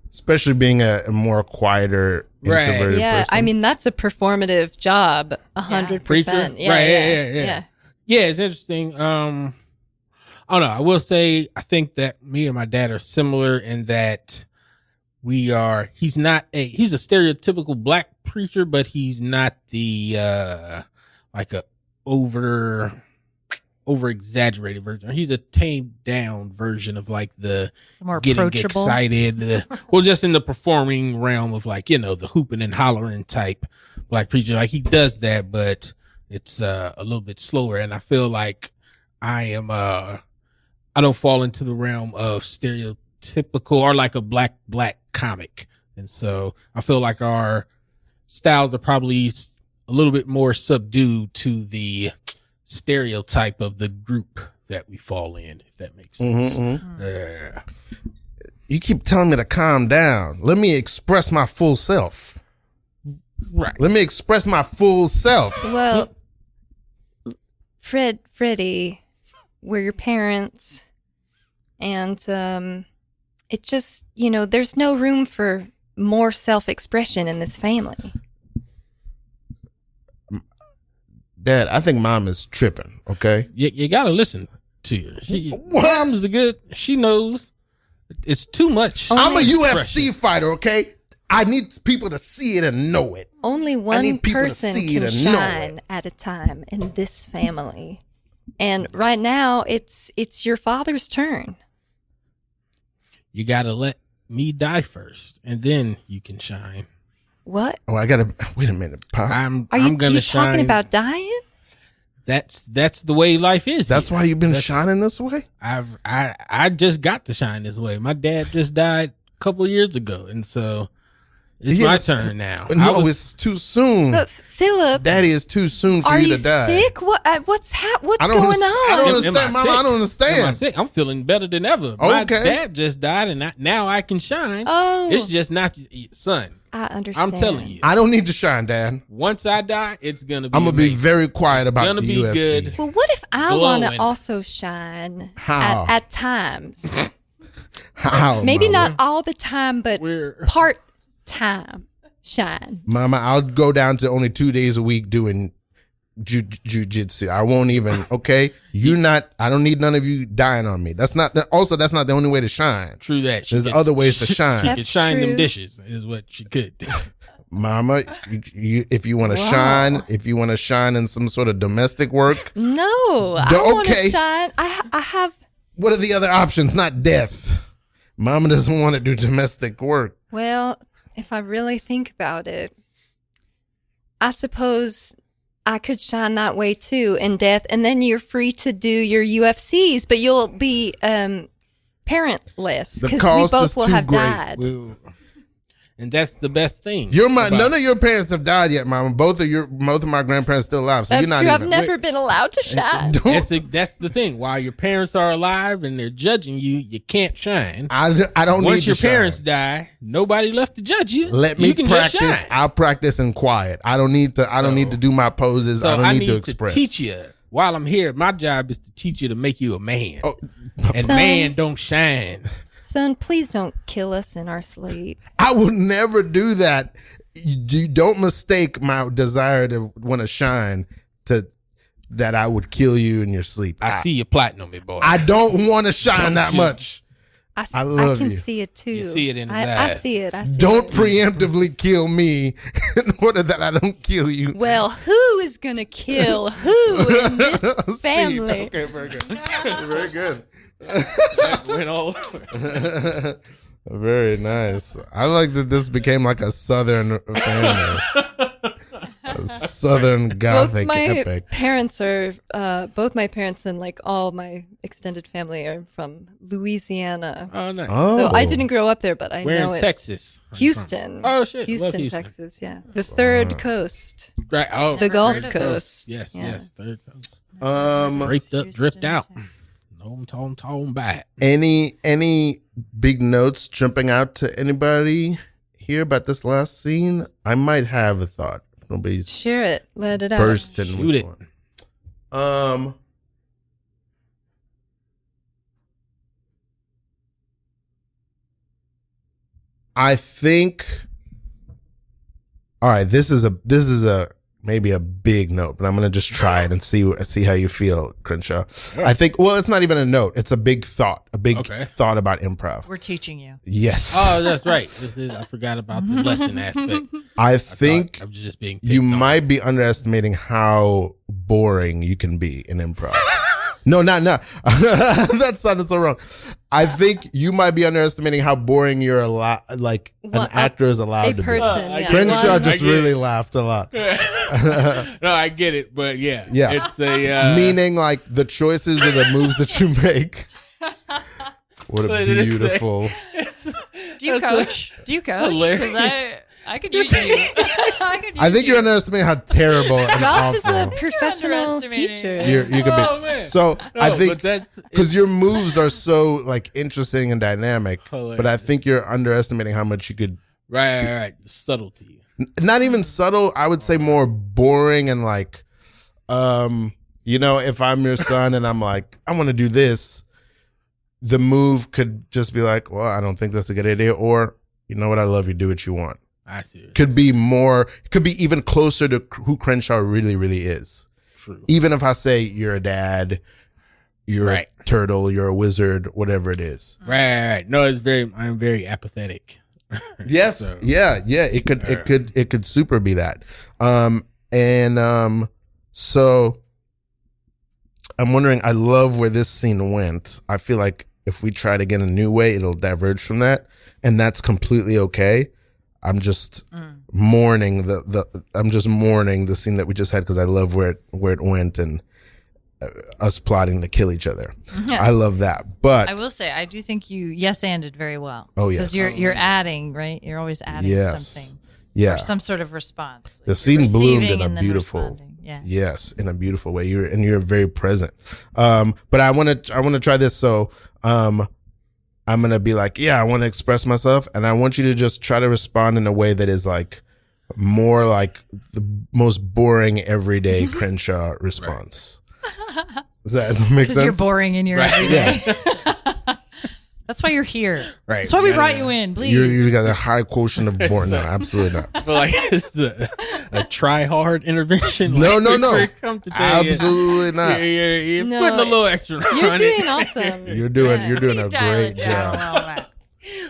Especially being a more quieter, introverted person. I mean, that's a performative job, 100%. Preacher? Yeah, it's interesting. I don't know. I will say, I think that me and my dad are similar in that he's a stereotypical black preacher, but he's not the, like a over exaggerated version. He's a tamed down version of like the more getting approachable, excited. Well, just in the performing realm of like, you know, the hooping and hollering type black preacher. Like he does that, but it's a little bit slower. And I feel like I don't fall into the realm of stereotypical or like a black comic. And so I feel like our styles are probably a little bit more subdued to the stereotype of the group that we fall in, if that makes sense. You keep telling me to calm down. Let me express my full self. Right. Let me express my full self. Well, Freddie, we're your parents, and it just, you know, there's no room for more self-expression in this family. Dad, I think mom is tripping, okay? You gotta listen to her. Mom's she knows it's too much. I'm a UFC fighter, okay? I need people to see it and know it. Only one person can shine at a time in this family. And right now, it's your father's turn. You gotta let me die first, and then you can shine. What? Oh, I gotta wait a minute, Pop. Are you talking about dying? That's the way life is. That's why you've been shining this way? I just got to shine this way. My dad just died a couple of years ago, and so it's my turn now. No, it's too soon. But Philip, Daddy, is too soon for you to die. Are you sick? What's going on? I don't understand, Mama. I don't understand. Am I sick? I'm feeling better than ever. My dad just died, and now I can shine. Oh, it's just not, son. I understand. I'm telling you. I don't need to shine, Dad. Once I die, it's gonna be. I'm gonna be very quiet about the UFC. Good. Well, what if I want to also shine at times? How? Maybe Mama? not all the time, but part time shine. Mama, I'll go down to only 2 days a week doing jujitsu. I won't even. Okay, I don't need none of you dying on me. That's not the only way to shine. True that. There's other ways to shine. She could shine them dishes, is what she could do. Mama, if you want to shine, in some sort of domestic work. No, I want to shine. I have. What are the other options? Not death. Mama doesn't want to do domestic work. Well, if I really think about it, I suppose I could shine that way too in death, and then you're free to do your UFCs, but you'll be parentless because we both will have died. Well, And that's the best thing. None of your parents have died yet, Mama. Both of my grandparents still alive. So That's you're not true. even. I've never been allowed to shine. That's the thing. While your parents are alive and they're judging you, you can't shine. I don't need Once to your shine. parents die, nobody left to judge you. Let me you can practice. Just shine. I'll practice in quiet. I don't need to. I don't need to do my poses. So I don't need to express. teach you. While I'm here, my job is to teach you to make you a man. Oh. And Son. man don't shine. Son, please don't kill us in our sleep. I will never do that. You don't mistake my desire to want to shine to that I would kill you in your sleep. I see you plotting on me, boy. I don't want to shine Don't that you? much. I love can you. see it too. You see it in his I eyes. see it. I see Don't it. preemptively kill me in order that I don't kill you. Well, who is gonna kill who in this See, family? okay, very good. Very good. That went all over. Very nice. I like that this became like a Southern family. A Southern Gothic both my epic. parents are both my parents and like all my extended family are from Louisiana. Oh, nice. So I didn't grow up there, but I We're know in it's Texas. Houston. Oh, shit. Love Houston, Houston. Texas. Yeah, the third coast, Right. Oh, the Gulf heard of it. Coast. Yes, Yeah. yes. Third coast. Draped up, Houston, dripped out. Texas. No, I'm talking back. Any big notes jumping out to anybody here about this last scene? I might have a thought. If nobody's Share it. Let it out. bursting Shoot with it. one. I think. All right, this is a maybe a big note, but I'm gonna just try it and see how you feel, Crenshaw. I think. Well, it's not even a note; it's a big thought, thought about improv. We're teaching you. Yes, Oh, that's right. I forgot about the lesson aspect. I think I was just being. you picked on. might be underestimating how boring you can be in improv. No, not that sounded so wrong. I think you might be underestimating how boring you're like Well, an actor is A allowed to person. I yeah. Crenshaw I just get really it. laughed a lot. No, I get it, but yeah, Yeah. It's the Meaning like the choices or the moves that you make. What a But it's beautiful. Do you coach? Do you coach? hilarious. Because I could use you. I could use I think you. you're underestimating how terrible and Ralph is a awful professional underestimating. teacher. you could Oh, be. man. So I No, think but that's because your moves are so like interesting and dynamic, Hilarious. but I think you're underestimating how much you could. right. The subtlety. Not even subtle. I would say more boring and like, if I'm your son and I'm like, I want to do this, the move could just be like, well, I don't think that's a good idea, or you know what, I love you, do what you want. I see. It. Could be even closer to who Crenshaw really, really is. True. Even if I say you're a dad, you're Right. a turtle, you're a wizard, whatever it is. Right. No, I'm very apathetic. Yes. So- Yeah. It could super be that. So I'm wondering, I love where this scene went. I feel like if we try to get a new way, it'll diverge from that. And that's completely okay. I'm just mourning the scene that we just had because I love where it went and us plotting to kill each other. Yeah. I love that. But I will say, I do think you yes-anded very well. Oh, yes. Because you're adding, right? You're always adding yes. something. Yeah. Or some sort of response. The You're scene bloomed receiving in a and then beautiful, responding. Yeah. yes, in a beautiful way. You're very present. But I want to try this. So, I'm gonna be like, yeah, I want to express myself, and I want you to just try to respond in a way that is like more like the most boring everyday Crenshaw response. Does that make Because sense? you're boring in your Right. everyday. That's why you're here. Right. That's why we Yeah, brought yeah. you in. Please. You got a high quotient of boring. No, absolutely not. I feel like it's a try hard intervention. No, Like, no, no. we come to tell you, Absolutely not. You're No, putting a little extra You're on doing it. awesome. You're doing a Dial great it down job. a little bit.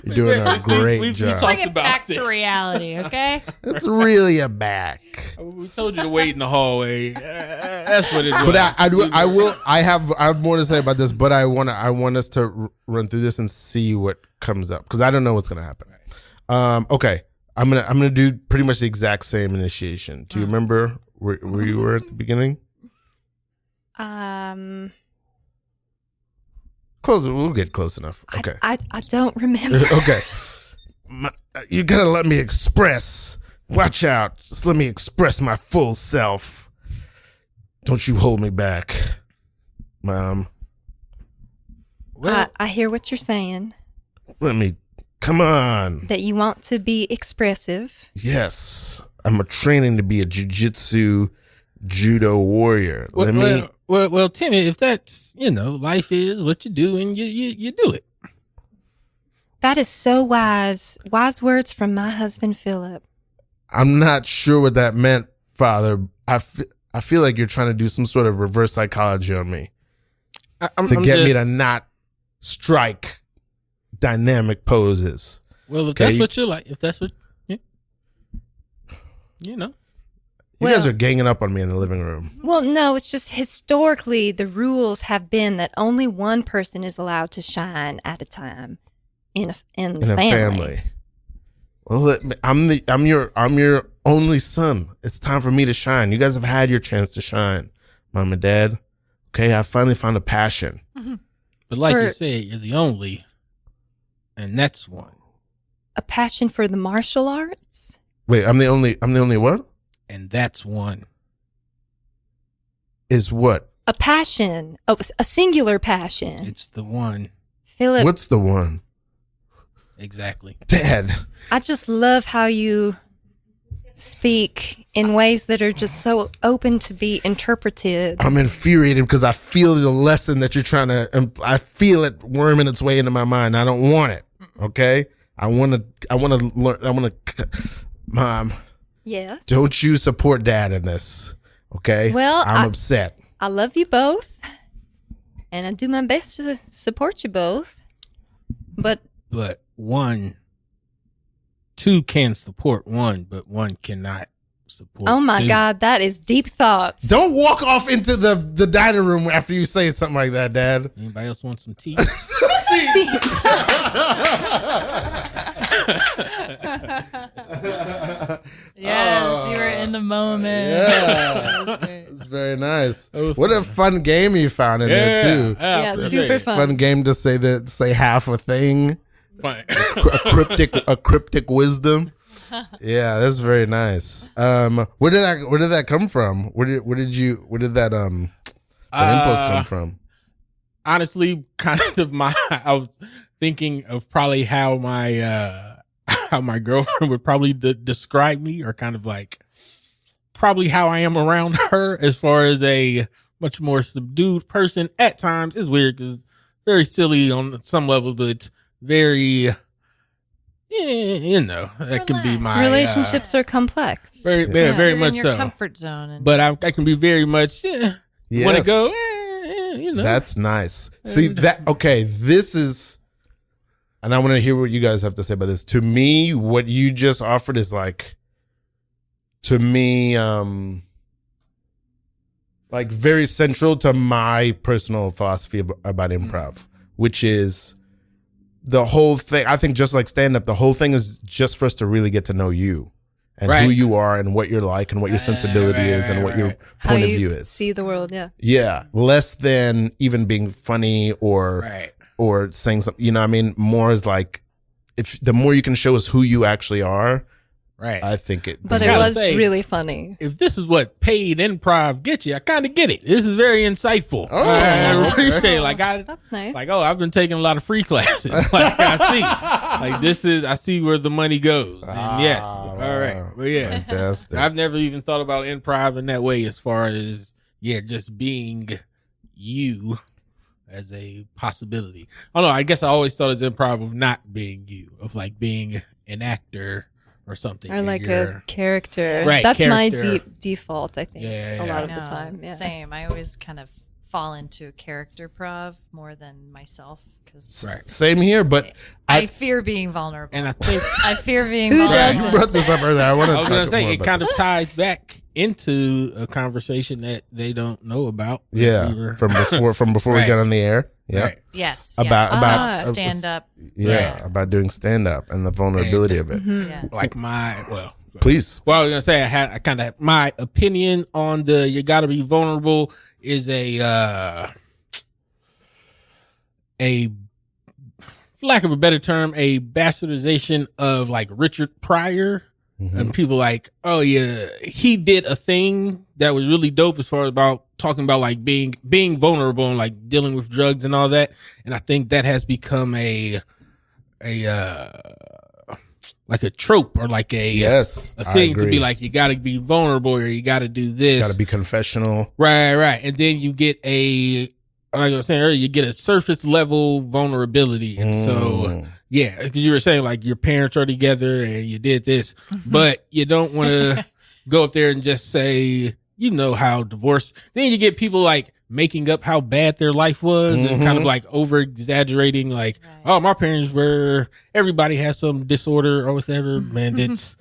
You're doing a great we job. talked Bring it about back this. to reality, okay? It's really a back. We told you to wait in the hallway. That's what it was. But I have more to say about this, but I want us to run through this and see what comes up because I don't know what's gonna happen. Okay, I'm gonna do pretty much the exact same initiation. Do you remember where you were at the beginning? Close. We'll get close enough. Okay. I don't remember. Okay. You gotta let me express. Watch out. Just let me express my full self. Don't you hold me back, Mom. Well, I hear what you're saying. Come on. That you want to be expressive. Yes. I'm training to be a jiu-jitsu judo warrior. Well, Timmy, if that's, life is what you do and you do it. That is so wise. Wise words from my husband, Philip. I'm not sure what that meant, Father. I feel like you're trying to do some sort of reverse psychology on me to get me to not strike dynamic poses. Well, if that's what you like, if that's what, You guys are ganging up on me in the living room. Well, no, it's just historically the rules have been that only one person is allowed to shine at a time in a family. Well, I'm your only son. It's time for me to shine. You guys have had your chance to shine, Mom and Dad. Okay, I finally found a passion. Mm-hmm. But like you said, you're the only, and that's one. A passion for the martial arts? Wait, I'm the only what? And that's one. Is what? A passion. Oh, a singular passion. It's the one. Philip. What's the one? Exactly. Dad. I just love how you speak in ways that are just so open to be interpreted. I'm infuriated because I feel the lesson that you're trying to, I feel it worming its way into my mind. I don't want it. Okay? I want to learn, Mom. Yes. Don't you support Dad in this. Okay? Well, I'm upset. I love you both. And I do my best to support you both. But two can support one, but one cannot support oh my two. God, that is deep thoughts. Don't walk off into the dining room after you say something like that, Dad. Anybody else want some tea? Yes, you were in the moment. Yeah. It's very nice. What a fun game you found in there too. Yeah, super fun. Fun game to say half a thing. Fine. a cryptic wisdom. Yeah, that's very nice. Where did that come from? Where did that impulse come from? Honestly, kind of I was thinking of probably how my girlfriend would probably describe me, or kind of like probably how I am around her as far as a much more subdued person at times. It's weird because it's very silly on some level, but it's very, that can be my relationships are complex. Very You're much in your so. comfort zone, But I can be very much want to go. That's nice. See that? Okay, this is, and I want to hear what you guys have to say about this. To me, what you just offered is like, to me, like very central to my personal philosophy about improv, which is the whole thing. I think just like stand up, the whole thing is just for us to really get to know you and who you are and what you're like and what your sensibility is and what your point of view is. See the world, yeah. Yeah, less than even being funny or saying something. You know what I mean? More is like, if the more you can show us who you actually are, right? I think it. But it was really funny. If this is what paid improv gets you, I kind of get it. This is very insightful. Oh, I appreciate. That's nice. Like, I've been taking a lot of free classes. Like, I see. Like, I see where the money goes. And yes, all right. But yeah, fantastic. I've never even thought about improv in that way, as far as just being you as a possibility. I don't know. I guess I always thought as improv of not being you, of like being an actor or something, or like a character. Right, that's character. my default, I think. Yeah. A lot of the time. Yeah. Same. I always kind of fall into character prov more than myself, because same here, but I fear being vulnerable. And I think I fear being Who vulnerable. doesn't? you brought this up earlier. I was going to say, it kind of ties back into a conversation that they don't know about. Yeah, from before we got on the air. Yeah. Right. Yes. About stand up. Yeah, about doing stand up and the vulnerability of it. Yeah. Like Please. Well, I was gonna say I kind of my opinion on the you got to be vulnerable is a for lack of a better term, a bastardization of like Richard Pryor. And people like, oh yeah, he did a thing that was really dope as far as about talking about like being vulnerable and like dealing with drugs and all that. And I think that has become a like a trope or like a thing to be like, you got to be vulnerable or you got to do this. Got to be confessional. Right. And then you get like I was saying earlier, you get a surface level vulnerability. And so, yeah, because you were saying like your parents are together and you did this, but you don't want to go up there and just say, you know, how divorce. Then you get people like making up how bad their life was and kind of like over exaggerating, like, oh, my parents were, everybody has some disorder or whatever. Man, it's,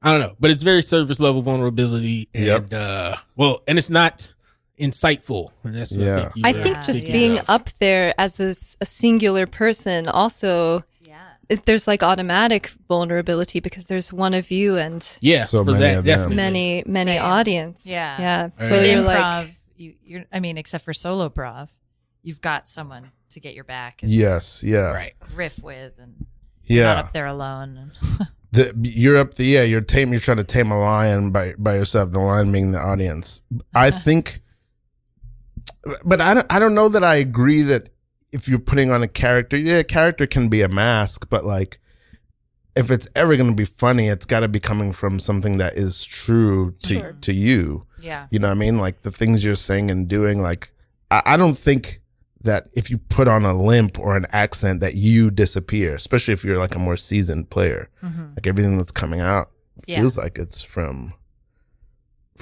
I don't know, but it's very surface level vulnerability. And, and it's not insightful. And that's what I think just being up there as a singular person also, there's like automatic vulnerability because there's one of you and so many audience. So you're like, you're I mean, except for solo prov, you've got someone to get your back. And riff with, and you're not up there alone. You're up there. You're tame. You're trying to tame a lion by yourself. The lion being the audience. I think, but I don't know that I agree that if you're putting on a character, a character can be a mask, but like if it's ever going to be funny, it's got to be coming from something that is true to you. Yeah. You know what I mean? Like the things you're saying and doing, like I don't think that if you put on a limp or an accent that you disappear, especially if you're like a more seasoned player. Like everything that's coming out feels like it's from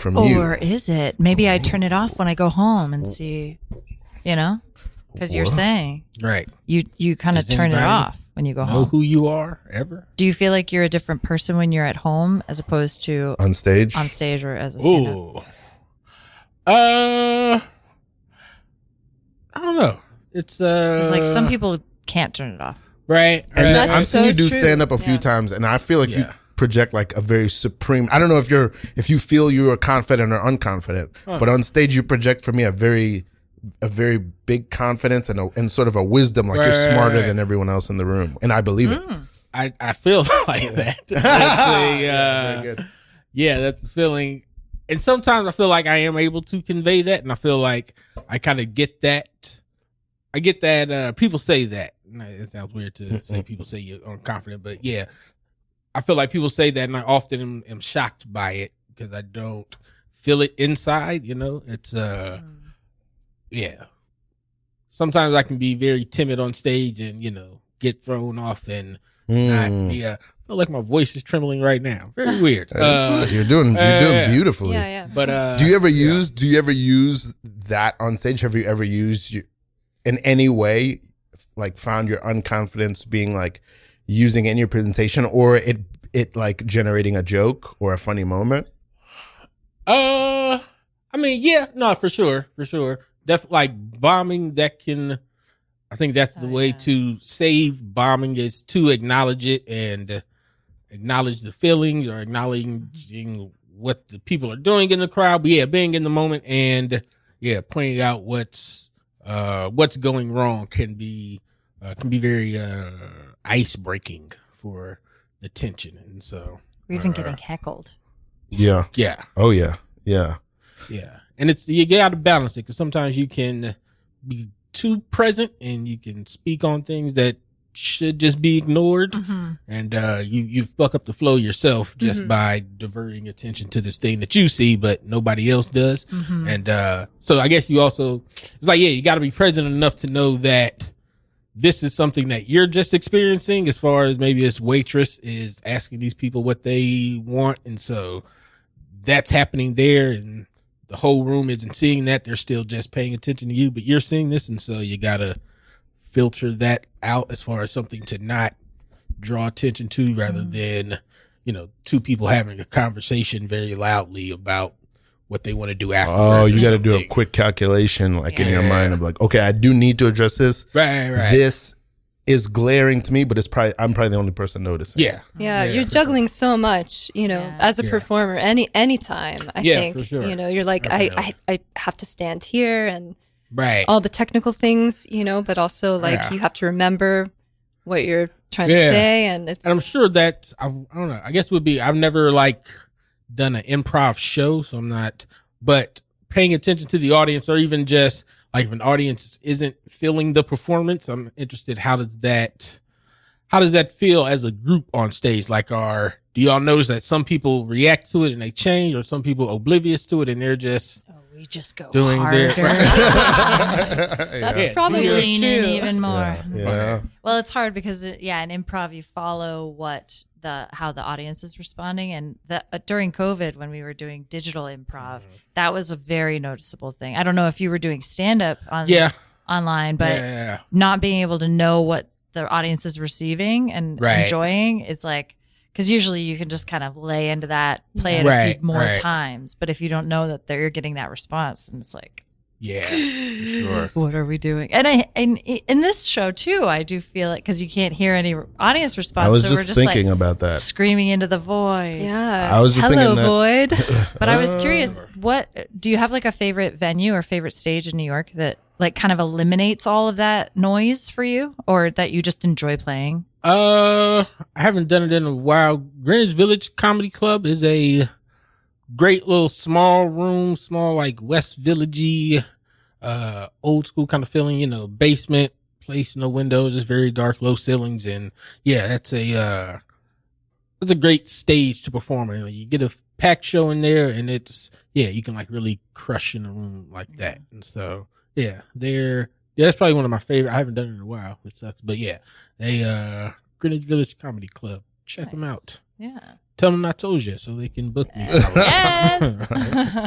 you. Or is it? Maybe I turn it off when I go home and see, you know? Because you're saying you kind of turn it off when you go home. Know who you are ever? Do you feel like you're a different person when you're at home as opposed to on stage or as a stand-up? I don't know. It's like some people can't turn it off, right? And I've seen you do stand up a few times, and I feel like you project like a very supreme. I don't know if you feel you are confident or unconfident, but on stage you project for me a very big confidence and sort of a wisdom, like you're smarter than everyone else in the room, and I believe it. I feel like that. That's very good. That's the feeling. And sometimes I feel like I am able to convey that, and I feel like I kind of get that. I get that. People say that. It sounds weird to say people say you're unconfident, but yeah, I feel like people say that, and I often am shocked by it because I don't feel it inside. You know, it's sometimes I can be very timid on stage and, you know, get thrown off and not be I feel like my voice is trembling right now. Very weird. You're doing beautifully. But do you ever use that on stage? Have you ever used in any way, like found your unconfidence being like using it in your presentation, or it like generating a joke or a funny moment? I mean, for sure. Definitely, like bombing, I think that's the way to save bombing is to acknowledge it and acknowledge the feelings or acknowledging what the people are doing in the crowd. But being in the moment and pointing out what's going wrong can be very ice breaking for the tension. And so we're even getting heckled. Yeah. Oh yeah. And you got to balance it because sometimes you can be too present and you can speak on things that should just be ignored. And you fuck up the flow yourself just by diverting attention to this thing that you see but nobody else does. And so I guess you also, it's like, you got to be present enough to know that this is something that you're just experiencing, as far as maybe this waitress is asking these people what they want, and so that's happening there, and the whole room isn't seeing that. They're still just paying attention to you, but you're seeing this. And so you got to filter that out as far as something to not draw attention to, rather than, two people having a conversation very loudly about what they want to do after. Oh, you got to do a quick calculation, like in your mind of like, okay, I do need to address this. Right. This is glaring to me, but I'm probably the only person noticing. Yeah, you're juggling so much, as a performer, anytime. I think, for sure. You're like, I have to stand here and right, all the technical things, but also like you have to remember what you're trying to say, and I'm sure that I don't know. I guess it would be. I've never like done an improv show, so I'm not. But paying attention to the audience, or even just like if an audience isn't feeling the performance, I'm interested. How does that feel as a group on stage? Like, do y'all notice that some people react to it and they change, or some people oblivious to it and they're just we just go doing harder. That's probably lean true. in even more. Yeah. Well, it's hard because in improv you follow how the audience is responding, and during COVID when we were doing digital improv, that was a very noticeable thing. I don't know if you were doing stand up online, but not being able to know what the audience is receiving and enjoying, it's like, because usually you can just kind of lay into that, play it a few more times. But if you don't know that you're getting that response, and it's like, sure. What are we doing? And in this show too, I do feel it because you can't hear any audience response. I was so just we're just thinking like about that, screaming into the void. Yeah, I was just hello, thinking void. But I was curious, what do you have like a favorite venue or favorite stage in New York that like kind of eliminates all of that noise for you, or that you just enjoy playing? I haven't done it in a while. Greenwich Village Comedy Club is a great little small room, small like West Villagey, old school kind of feeling. Basement place, no windows, just very dark, low ceilings, and that's a great stage to perform in. You get a packed show in there, and it's you can like really crush in a room like that. And so that's probably one of my favorite. I haven't done it in a while. It sucks, but they Greenwich Village Comedy Club. Check them out. Yeah. Tell them I told you so they can book me. Yes.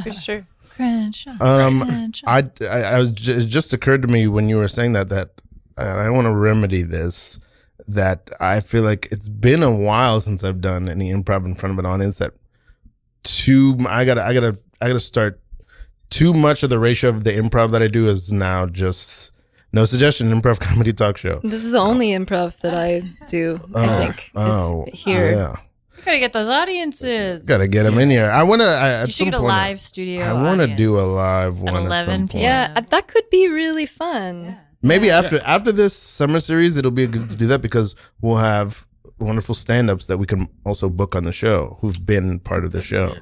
For sure. Crenshaw. I was it just occurred to me when you were saying that I want to remedy this. That I feel like it's been a while since I've done any improv in front of an audience. That I gotta start. Too much of the ratio of the improv that I do is now just No Suggestion improv comedy talk show. This is the only improv that I do. I think is here. Yeah. You gotta get those audiences. Gotta get them in here. I want to. You should get a live studio. I want to do a live one at some point. Yeah, that could be really fun. Yeah. Maybe after this summer series, it'll be good to do that because we'll have wonderful stand-ups that we can also book on the show who've been part of the show.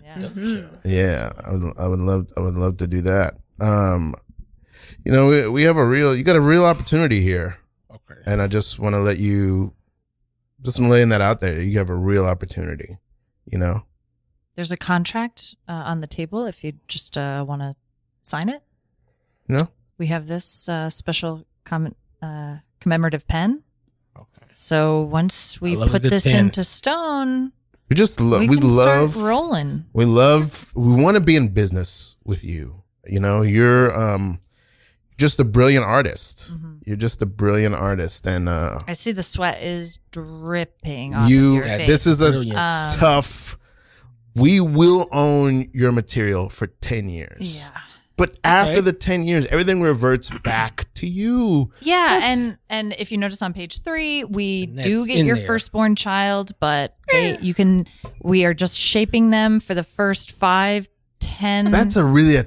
Yeah, I would love to do that. We have you got a real opportunity here. Okay. And I just want to let you, just laying that out there. You have a real opportunity, There's a contract on the table if you just want to sign it. No. We have this special commemorative pen. So once we put this into stone, we love rolling. We want to be in business with you. You're just a brilliant artist. Mm-hmm. You're just a brilliant artist, and I see the sweat is dripping off your face. This is a tough. We will own your material for 10 years. Yeah. But after the 10 years, everything reverts back to you. Yeah, and if you notice on page 3, we do get your firstborn child, but we are just shaping them for the first 5, 10, that's a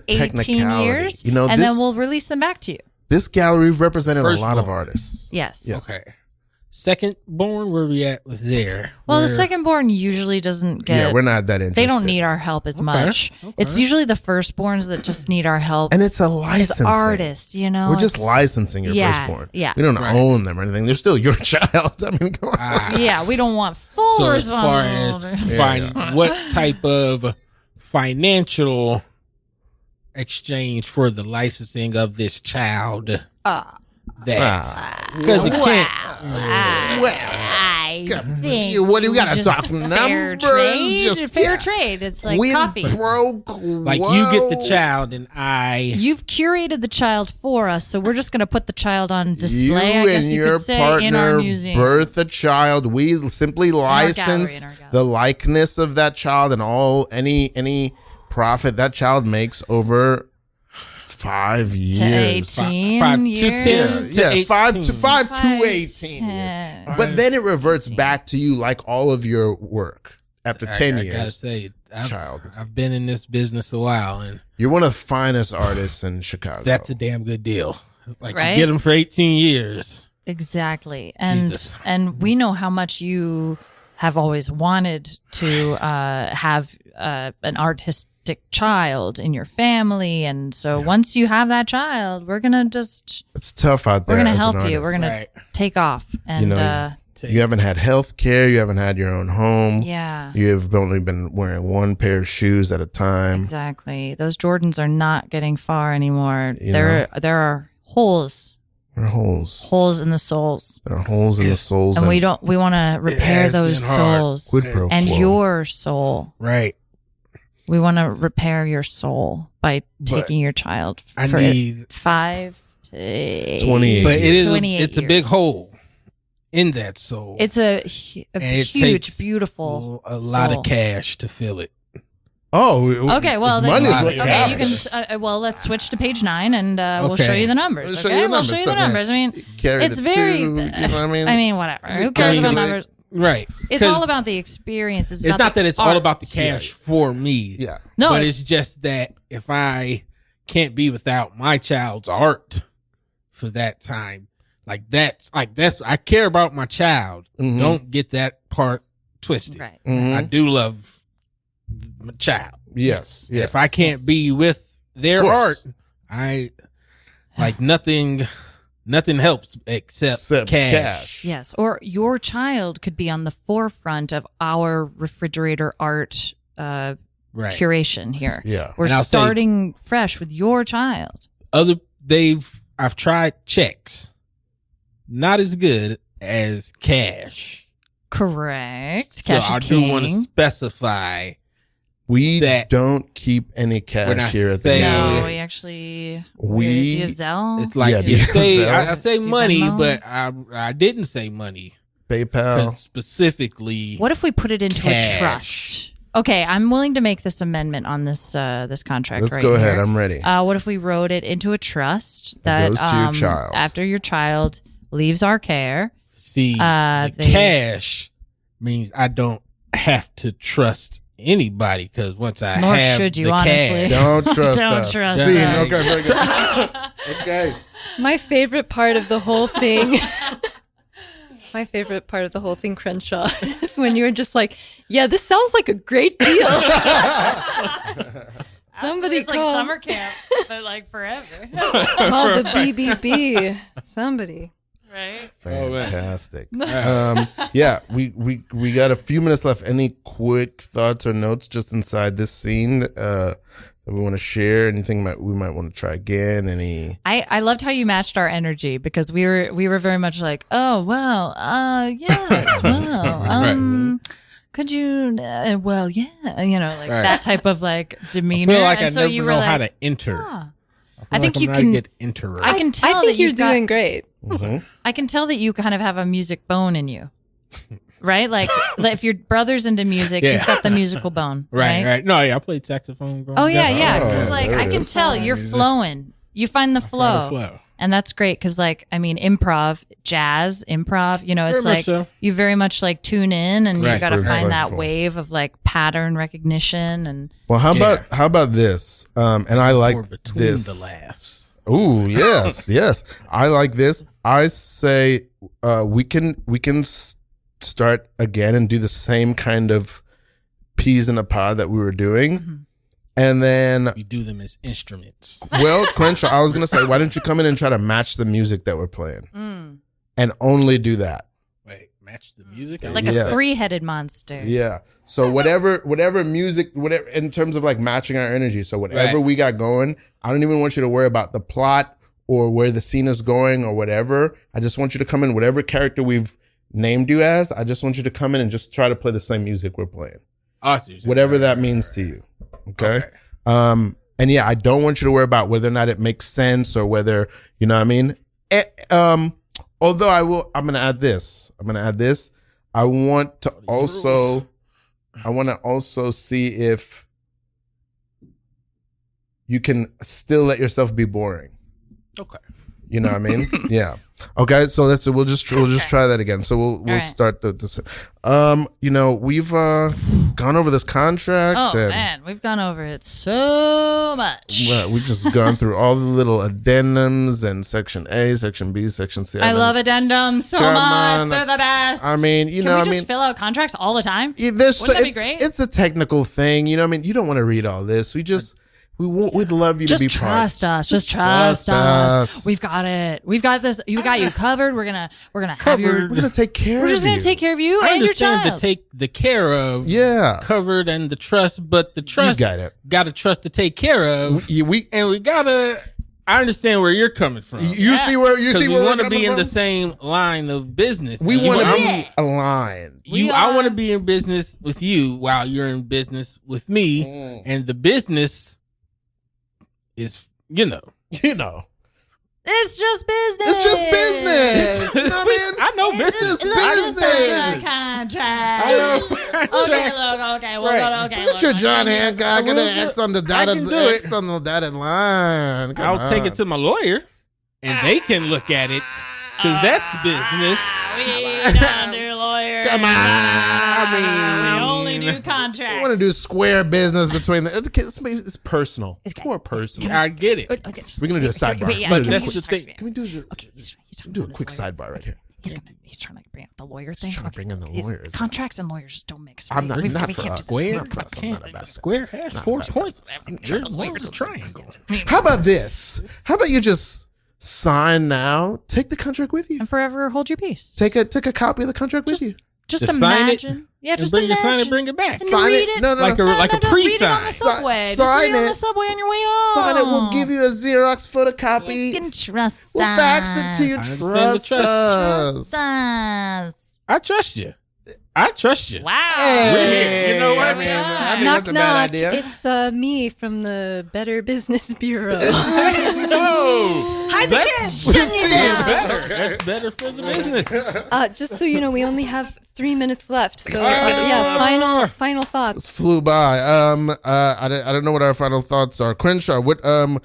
technicality. 18 years, and then we'll release them back to you. This gallery represented a lot of artists. Yes. Yeah. Okay. Second born, where we at with there? Well, the second born usually doesn't get. Yeah, we're not that interested. They don't need our help as much. Okay. It's usually the firstborns that just need our help. And it's a licensing. As artists, We're just licensing your firstborn. Yeah. We don't own them or anything. They're still your child. I mean, come on. Yeah, we don't want full responsibility. As far as what type of financial exchange for the licensing of this child? Because it can't. I think what do we gotta talk numbers? Fair trade. It's like coffee. Broke. Like you get the child and You've curated the child for us, so we're just gonna put the child on display. You I guess and you your could say partner in our museum. Birth a child. We simply license the likeness of that child and any profit that child makes over 5 years. 18 years. 10. 5 to 18 years. But then it reverts back to you like all of your work after 10 years. I gotta say, I've been in this business a while, and you're one of the finest artists in Chicago. That's a damn good deal. Like you get them for 18 years. Exactly. And Jesus. and we know how much you have always wanted to have an artistic child in your family, and so once you have that child, we're gonna just It's tough out there. we're gonna as an help you. artist. We're gonna Right. take off, and You haven't had health care. You haven't had your own home. yeah, You have only been wearing one pair of shoes at a time. exactly. Those Jordans are not getting far anymore. You There are holes There are holes. in the soles, There are holes in the soles. and we want to repair has those been hard. souls Quid pro and quo. your soul. Right. We want to repair your soul by taking your child I for need 5 to 28. But it is 28 it's a years. big hole in that soul. It's a And it huge, takes beautiful a lot soul. of cash to fill it. Okay, well, if then, money's okay, what you okay, you counts. can. Well, let's switch to page 9, and we'll Okay. show you the numbers. We'll show Okay, you the we'll numbers. show you So the numbers. I mean, Carry it's the very. two, you know what I mean? I mean, whatever. Who cares about numbers? Right. It's all about the experience. It's not that it's all about the cash Yeah. for me. Yeah. No, but it's- it's just that if I can't be without my child's art for that time, that's I care about my child. Mhm. Don't get that part twisted. right. Mhm. I do love my child. Yes. Yes. If I can't be with their Of art, course. I like nothing helps except cash. Yes, or your child could be on the forefront of our refrigerator art Right. curation here. Yeah. We're And I'll say- starting fresh with your child. I've tried checks. Not as good as cash. Correct. So Cash I is do want to king. specify We that- don't keep any When I cash here at the say- No, Inn. we actually. We- do you have Zelle? it's like Yeah, you because say. that- I say Do you money, Venmo? but I didn't say money PayPal. because specifically. What if we put it into a Cash. trust? Okay, I'm willing to make this amendment on this contract. Let's right go ahead. here. I'm ready. What if we wrote it into a trust that goes to your child. after your child leaves our care? See, they- the cash means I don't have to trust anybody because once I Nor have should you, the honestly. cash, Don't trust Don't us. trust See, us. okay, very good. Okay. My favorite part of the whole thing. My favorite part of the whole thing, Crenshaw, is when you're just like, "Yeah, this sounds like a great deal." Somebody it's like call, summer camp, but like forever, call the BBB. Somebody. right? Fantastic. Yeah, we got a few minutes left. Any quick thoughts or notes just inside this scene that we want to share? Anything we might want to try again? Any? I loved how you matched our energy because we were very much like, oh well, yes, well, could you, well, yeah, you know, like Right. that type of like I demeanor. feel like I and so never you were know like, how to enter. "Ah." I think like you I'm not a can- good enterer. I can tell I that think you're you've got- doing great. Mhm. I can tell that you kind of have a music bone in you, right? Like if your brother's into music, Yeah. he's got the musical bone, right. No, yeah, I played saxophone. growing Oh yeah, up. yeah. Oh, Because like there I it can is. tell you're It's just- flowing. You find the Kind of flow, and that's great. Because like I mean, jazz, improv. You know, it's Very like much so. you very much like tune in, and you Right. got to Very find that insightful. wave of like pattern recognition and Well, how Yeah. about this? And I like Or between this. the laughs. Ooh, yes, yes. I like this. I say we can start again and do the same kind of peas in a pod that we were doing, Mm-hmm. and then We do them as instruments. well, Crenshaw, I was gonna say, why don't you come in and try to match the music that we're playing, and only do that. Wait, match the music. like Yes. a three-headed monster. Yeah. So whatever music, whatever in terms of like matching our energy. So whatever Right. we got going, I don't even want you to worry about the plot or where the scene is going or whatever. I just want you to come in, whatever character we've named you as. I just want you to come in and just try to play the same music we're playing, whatever that means to you. Okay. And yeah, I don't want you to worry about whether or not it makes sense or whether, you know what I mean? Although I'm going to add this. I want to also see if you can still let yourself be boring. Okay. You know what I mean? Yeah. Okay, so we'll just try that again. So we'll right. start this. We've gone over this contract. Oh man, we've gone over it so much. Well, we've just gone through all the little addendums and section A, section B, section C. I love addendums so much. They're the best. I mean, Can we just fill out contracts all the time? Wouldn't that be great? It's a technical thing. You know what I mean? You don't want to read all this. We'd love you to be part. Just trust us. We've got it. We've got this. We got you covered. We're gonna have your. We're gonna take care of you. We're just gonna take care of you I and your understand child. to take the care of. Yeah. Covered and the trust, but the trust You got it. Got to trust to take care of. And we gotta. I understand where you're coming from. You see where we want to be in from? the same line of business. We want to be aligned. I want to be in business with you while you're in business with me, and the business is, It's just business. It's just business. You know what I mean? I know It's business. just business. Contract. I know. Okay, we'll go. Okay, Put your John Hancock and the will X on the dotted line. Come I'll take it to my lawyer, and they can look at it because that's business. We don't do lawyers. Come on. We only do contracts. I want to do square business between it's personal. It's more personal. I get it. Okay. We're gonna do a sidebar. Wait, yeah, But can that's we the just thing. talk to Can we do this? Okay, he's Do a quick sidebar right here. He's trying to bring up the lawyer thing. He's trying to bring in the lawyers. Contracts and lawyers just don't mix. I'm not We for can't us. just Square. Not for us. I'm not about Square this. has Not 4 about points. this. Your lawyer's a triangle. How about this? How about you just sign now? Take the contract with you. and forever hold your peace. Take a copy of the contract with you. Just Just sign it imagine. Yeah, And just bring it, imagine. sign it, bring it back. And Sign read it. it. No, Like a Read it on the pre-sign. subway. Just Sign read it on it. the subway on your way home. Sign it. We'll give you a Xerox photocopy. You can trust We'll us. fax it to you. I understand the Trust trust. us. Trust us. I trust you. I trust you. Wow. We're here. You know what? I mean, I think Knock, that's a bad knock. idea. It's me from the Better Business Bureau. No. Hide the That's kid. Shutting you down. better. That's better for the business. Just so you know, we only have 3 minutes left. So, left. final This thoughts. flew by. I don't know what our final thoughts are. Crenshaw, what do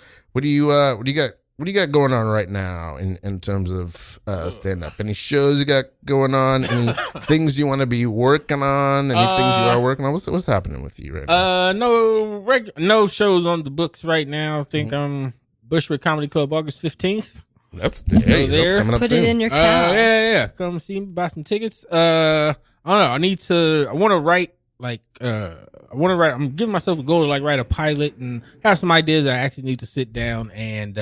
you got? What do you got going on right now in terms of stand up? Any shows you got going on? Any things you want to be working on? Any things you are working on? What's happening with you right now? No shows on the books right now. I think Bushwick Comedy Club August 15th. That's there. coming up Put soon. it in your cal. Yeah. Come see me, buy some tickets. I don't know. I want to write I'm giving myself a goal to write a pilot and have some ideas that I actually need to sit down and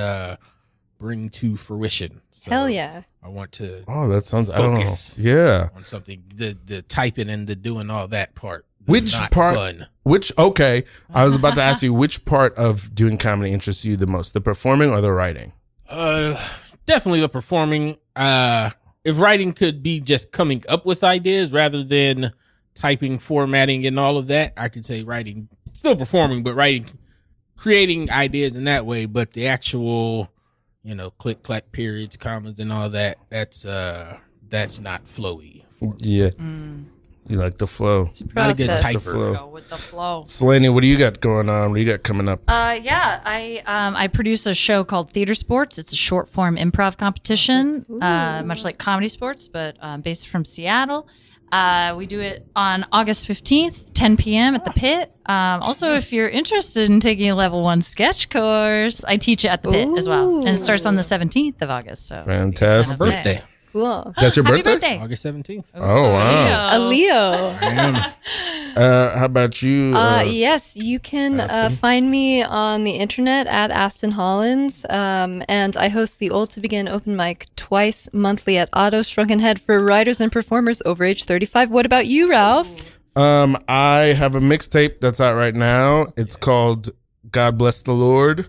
bring to fruition. So Hell yeah. I want to Oh, that sounds. focus I don't know. Yeah. on something. The typing and the doing all that part. Which Not part? Fun. Okay. I was about to ask you which part of doing comedy interests you the most, the performing or the writing? Definitely the performing. If writing could be just coming up with ideas rather than typing, formatting, and all of that, I could say writing, still performing, but writing, creating ideas in that way. But the actual, click, clack, periods, commas, and all that, that's not flowy. Yeah. You like the flow. It's a Not a good process. The typer. flow. Go with the flow. Slaney, what do you got going on? What do you got coming up? I produce a show called Theater Sports. It's a short form improv competition, much like Comedy Sports, but based from Seattle. We do it on August 15th, 10 p.m. at the Pit. Also, if you're interested in taking a level 1 sketch course, I teach it at the Pit as well. And it starts on the 17th of August. So Fantastic. My Birthday, Cool. That's your Happy birthday? birthday. August 17th. Oh, wow. A Leo. How about you? Yes, you can Aston? find me on the internet at Aston Hollins. And I host the Old to Begin open mic twice monthly at Otto Shrunken Head for writers and performers over age 35. What about you, Ralph? I have a mixtape that's out right now. It's called God Bless the Lord.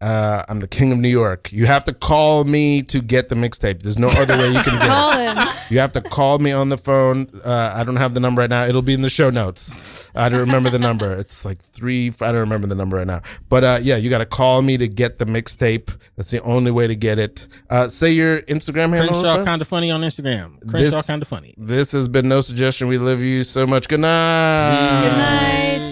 I'm the king of New York. You have to call me to get the mixtape. There's no other way you can get Call it. him. You have to call me on the phone. I don't have the number right now. It'll be in the show notes. I don't remember the number. It's like 3. I don't remember the number right now. But you got to call me to get the mixtape. That's the only way to get it. Say your Instagram handle. Crenshaw Kinda Funny on Instagram. Crenshaw Kinda Funny. This has been No Suggestion. We love you so much. Good night. Good night.